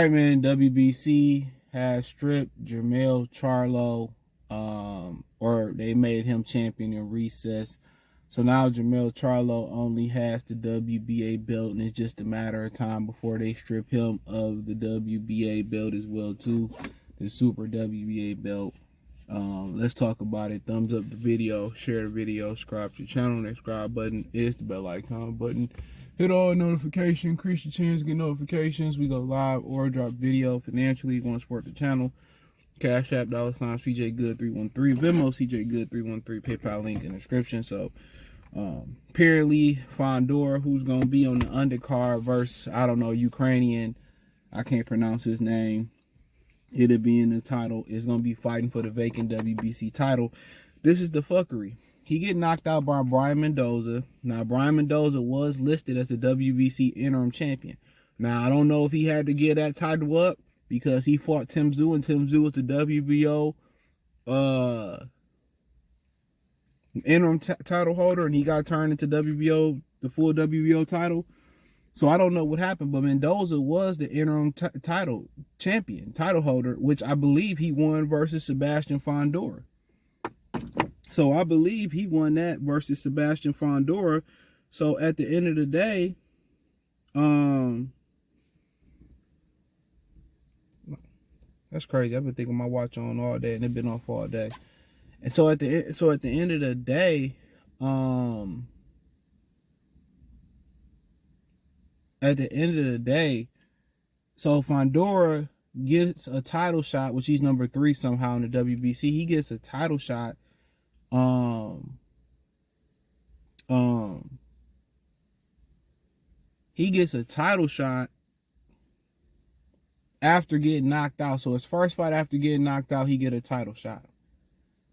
right, man. WBC has stripped Jermell Charlo, or they made him champion in recess. So now Jermell Charlo only has the WBA belt, and it's just a matter of time before they strip him of the WBA belt as well, too. The Super WBA belt. Let's talk about it. Thumbs up the video, share the video, subscribe to the channel. The subscribe button is the bell icon button. Hit all notifications, increase your chance to get notifications. We go live or drop video financially. You want to support the channel. Cash App, $ CJ Good 313, Venmo CJ Good 313, PayPal link in the description. So apparently Fundora, who's gonna be on the undercard versus, I don't know, Ukrainian, I can't pronounce his name. It'll be in the title, is gonna be fighting for the vacant WBC title. This is the fuckery. He get knocked out by Brian Mendoza. Now, Brian Mendoza was listed as the WBC interim champion. Now, I don't know if he had to get that title up because he fought Tim Tszyu, and Tim Tszyu was the WBO interim title holder, and he got turned into WBO, the full WBO title. So I don't know what happened, but Mendoza was the interim title holder, which I believe he won versus Sebastian Fundora. So I believe he won that versus Sebastian Fundora. So at the end of the day, that's crazy. I've been thinking my watch on all day, and it's been off all day. And so at the end of the day, so Fundora gets a title shot, which he's number 3 somehow in the WBC. He gets a title shot. He gets a title shot after getting knocked out. So his first fight after getting knocked out, he get a title shot.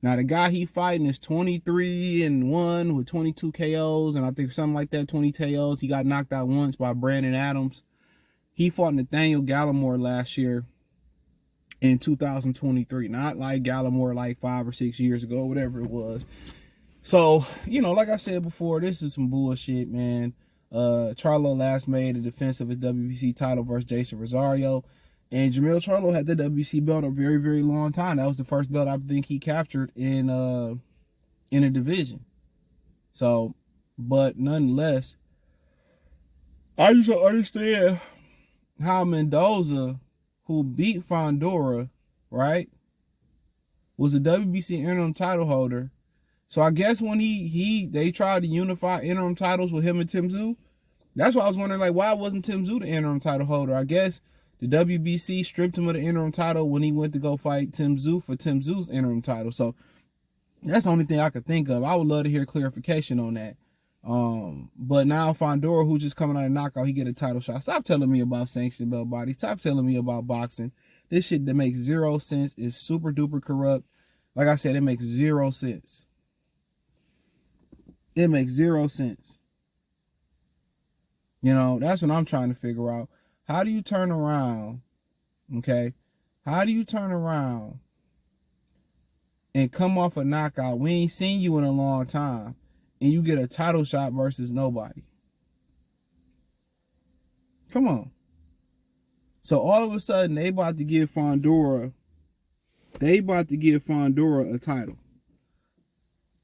Now the guy he fighting is 23-1 with 22 KOs, and I think something like that, 20 KOs. He got knocked out once by Brandon Adams. He fought Nathaniel Gallimore last year in 2023, not like Gallimore like 5 or 6 years ago, whatever it was. So, you know, like I said before, this is some bullshit, man. Charlo last made a defense of his WBC title versus Jason Rosario, and Jermell Charlo had the WBC belt a very, very long time. That was the first belt I think he captured in a division. So, but nonetheless, I just don't understand how Mendoza, who beat Fundora, right, was a WBC interim title holder. So I guess when they tried to unify interim titles with him and Tim Tszyu, that's why I was wondering, like, why wasn't Tim Tszyu the interim title holder? I guess the WBC stripped him of the interim title when he went to go fight Tim Tszyu for Tim Tszyu's interim title. So that's the only thing I could think of. I would love to hear clarification on that. But now Fundora, who's just coming out of knockout, he get a title shot. Stop telling me about sanctioned belt body. Stop telling me about boxing. This shit that makes 0 sense is super duper corrupt. Like I said, it makes 0 sense. It makes 0 sense. You know, that's what I'm trying to figure out. How do you turn around, okay? How do you turn around and come off a knockout? We ain't seen you in a long time, and you get a title shot versus nobody. Come on. So all of a sudden, they about to give Fundora a title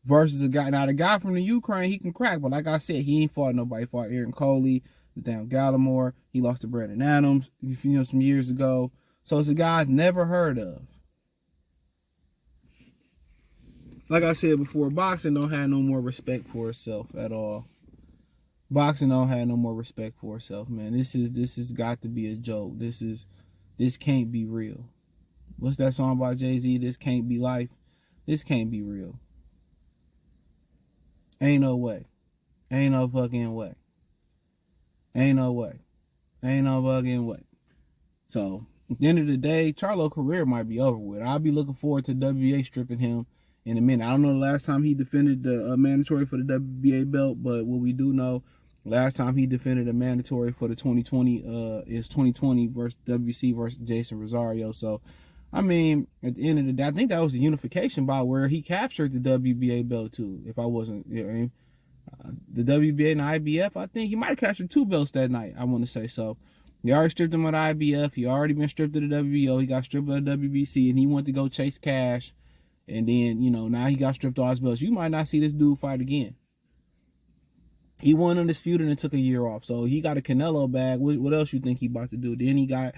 versus a guy. Now, the guy from the Ukraine, he can crack, but like I said, he ain't fought nobody. He fought Aaron Coley, Nathaniel Gallimore. He lost to Brandon Adams, some years ago. So it's a guy I've never heard of. Like I said before, boxing don't have no more respect for itself at all. Boxing don't have no more respect for itself, man. This has got to be a joke. This can't be real. What's that song by Jay-Z? This can't be life. This can't be real. Ain't no way. Ain't no fucking way. Ain't no way. Ain't no fucking way. So, at the end of the day, Charlo's career might be over with. I'll be looking forward to WBA stripping him in a minute. I don't know the last time he defended the mandatory for the WBA belt, but what we do know, last time he defended a mandatory for the 2020 is 2020 versus WBC versus Jason Rosario. So, I mean, at the end of the day, I think that was a unification bout where he captured the WBA belt too. If I wasn't, you know what I mean? The WBA and the IBF, I think he might have captured 2 belts that night, I want to say. So He already stripped him of the IBF. He already been stripped of the WBO. He got stripped of the WBC, and he went to go chase cash. And then, you know, now he got stripped of his belts. You might not see this dude fight again. He won undisputed and took a year off. So he got a Canelo bag. What else you think he about to do? Then he got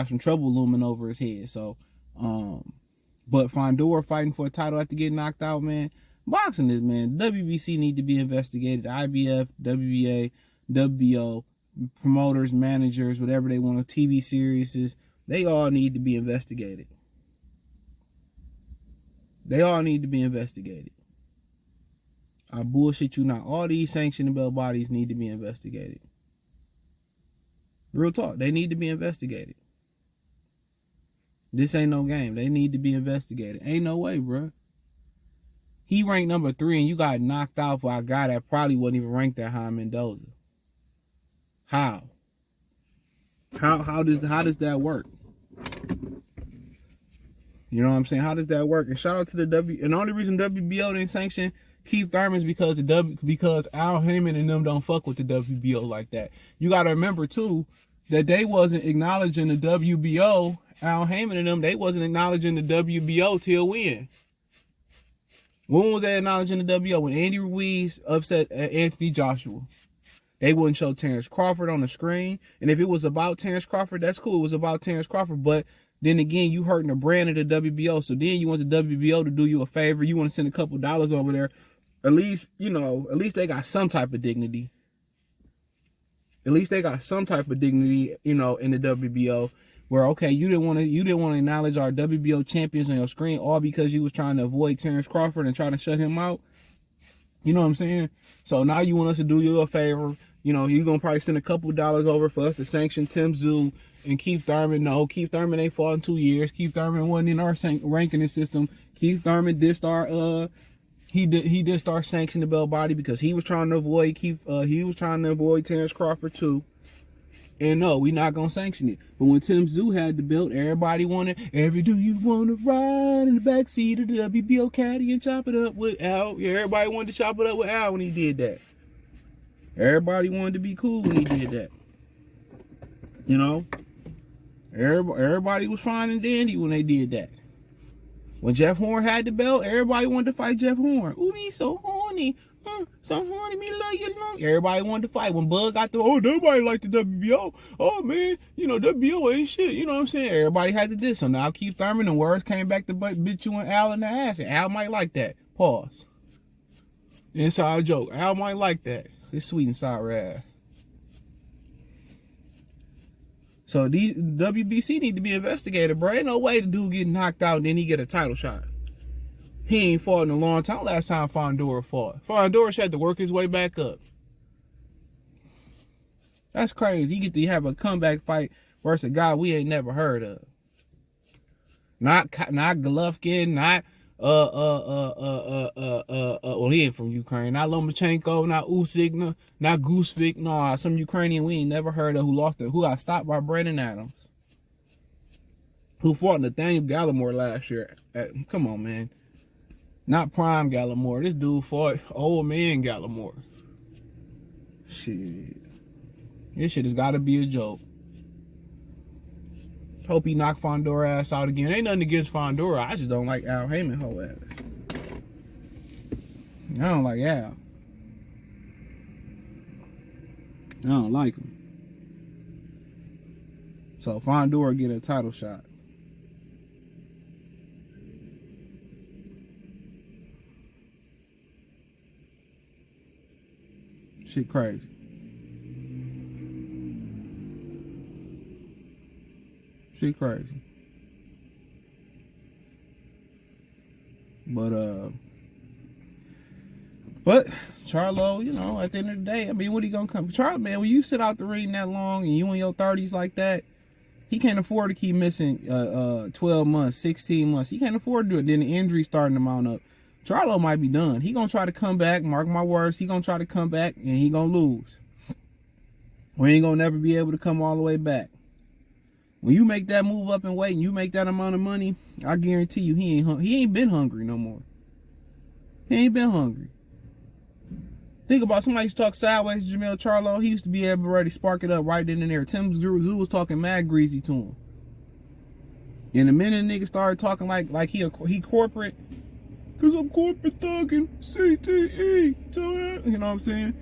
some trouble looming over his head. So, but Fundora fighting for a title after getting knocked out, man. Boxing is, man. WBC need to be investigated. IBF, WBA, WBO, promoters, managers, whatever they want, TV series, they all need to be investigated. They all need to be investigated. I bullshit you not. All these sanctioning belt bodies need to be investigated. Real talk. They need to be investigated. This ain't no game. They need to be investigated. Ain't no way, bro. He ranked number 3 and you got knocked out by a guy that probably wasn't even ranked that high, Mendoza. How? How does that work? You know what I'm saying? How does that work? And shout out to the and the only reason WBO didn't sanction Keith Thurman is because Al Heyman and them don't fuck with the WBO like that. You got to remember too that they wasn't acknowledging the WBO. Al Heyman and them, they wasn't acknowledging the WBO till when? When was they acknowledging the WBO? When Andy Ruiz upset Anthony Joshua. They wouldn't show Terrence Crawford on the screen. And if it was about Terrence Crawford, that's cool. It was about Terrence Crawford. But then again, you hurting the brand of the WBO. So then you want the WBO to do you a favor. You want to send a couple dollars over there. At least, you know, at least they got some type of dignity. At least they got some type of dignity, you know, in the WBO. Where, okay, you didn't want to acknowledge our WBO champions on your screen, all because you was trying to avoid Terrence Crawford and trying to shut him out. You know what I'm saying? So now you want us to do you a favor. You know, you're going to probably send a couple dollars over for us to sanction Tim Tszyu and Keith Thurman. No, Keith Thurman ain't fought in 2 years. Keith Thurman wasn't in our ranking system. Keith Thurman dissed our he dissed our sanction the belt body because he was trying to avoid Terrence Crawford too. And no, we not gonna sanction it. But when Tim Tszyu had the belt, everybody wanted, do you want to ride in the back seat of the WBO caddy and chop it up with Al? Yeah, everybody wanted to chop it up with Al when he did that. Everybody wanted to be cool when he did that. You know? Everybody was fine and dandy when they did that. When Jeff Horn had the belt, everybody wanted to fight Jeff Horn. Ooh, he's so horny. So horny, me love you long. Everybody wanted to fight. When Bud got nobody liked the WBO. Oh, man, you know, WBO ain't shit. You know what I'm saying? Everybody had to diss. So now Keith Thurman and words came back to bit you and Al in the ass. And Al might like that. Pause. Inside joke. Al might like that. It's sweet and sour ass. So these WBC need to be investigated, bro. Ain't no way the dude get knocked out and then he get a title shot. He ain't fought in a long time. Last time Fundora fought. Fundora had to work his way back up. That's crazy. He get to have a comeback fight versus a guy we ain't never heard of. Not Golovkin, not well, he ain't from Ukraine. Not Lomachenko, not Usyk, not Gusevich. No, some Ukrainian we ain't never heard of who got stopped by Brandon Adams. Who fought Nathaniel Gallimore last year. Come on, man. Not prime Gallimore. This dude fought old man Gallimore. Shit. This shit has got to be a joke. Hope he knock Fundora ass out again. Ain't nothing against Fundora. I just don't like Al Heyman whole ass. I don't like Al. I don't like him. So Fundora get a title shot. Shit crazy. Shit crazy. But Charlo, you know, at the end of the day, I mean, what he gonna come? Charlo, man, when you sit out the ring that long and you in your 30s like that, he can't afford to keep missing 12 months, 16 months. He can't afford to do it. Then the injury starting to mount up. Charlo might be done. He gonna try to come back. Mark my words. He gonna try to come back and he gonna lose. We ain't gonna never be able to come all the way back. When you make that move up in weight and you make that amount of money, I guarantee you he ain't been hungry no more. He ain't been hungry. Think about somebody used to talk sideways to Jermell Charlo. He used to be able to already spark it up right then and there. Tim Zoo was talking mad greasy to him. And the minute nigga started talking like he corporate, cause I'm corporate thugging, CTE, you know what I'm saying?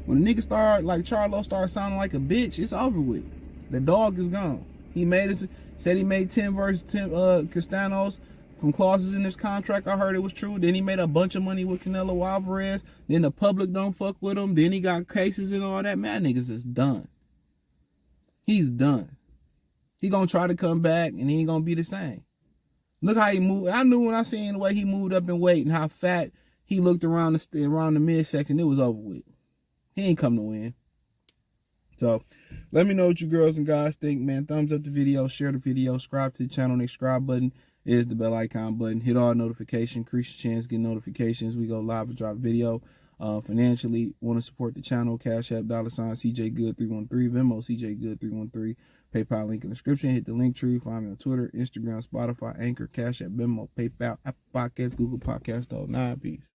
When a nigga start like Charlo started sounding like a bitch, it's over with. The dog is gone. He made it. Said he made 10 versus 10 Castanos from clauses in his contract. I heard it was true. Then he made a bunch of money with Canelo Alvarez. Then the public don't fuck with him. Then he got cases and all that. Man, niggas is done. He's done. He gonna try to come back and he ain't gonna be the same. Look how he moved. I knew when I seen the way he moved up in weight and how fat he looked around the midsection, it was over with. He ain't come to win. So let me know what you girls and guys think, man. Thumbs up the video, share the video, subscribe to the channel. The subscribe button is the bell icon button. Hit all notifications, increase your chance, get notifications. We go live and drop video. Financially, want to support the channel, Cash App, $CJ Good 313, Venmo, CJ Good 313, PayPal link in the description. Hit the link tree. Find me on Twitter, Instagram, Spotify, Anchor, Cash App, Venmo, PayPal, Apple Podcasts, Google Podcasts, all 9. Peace.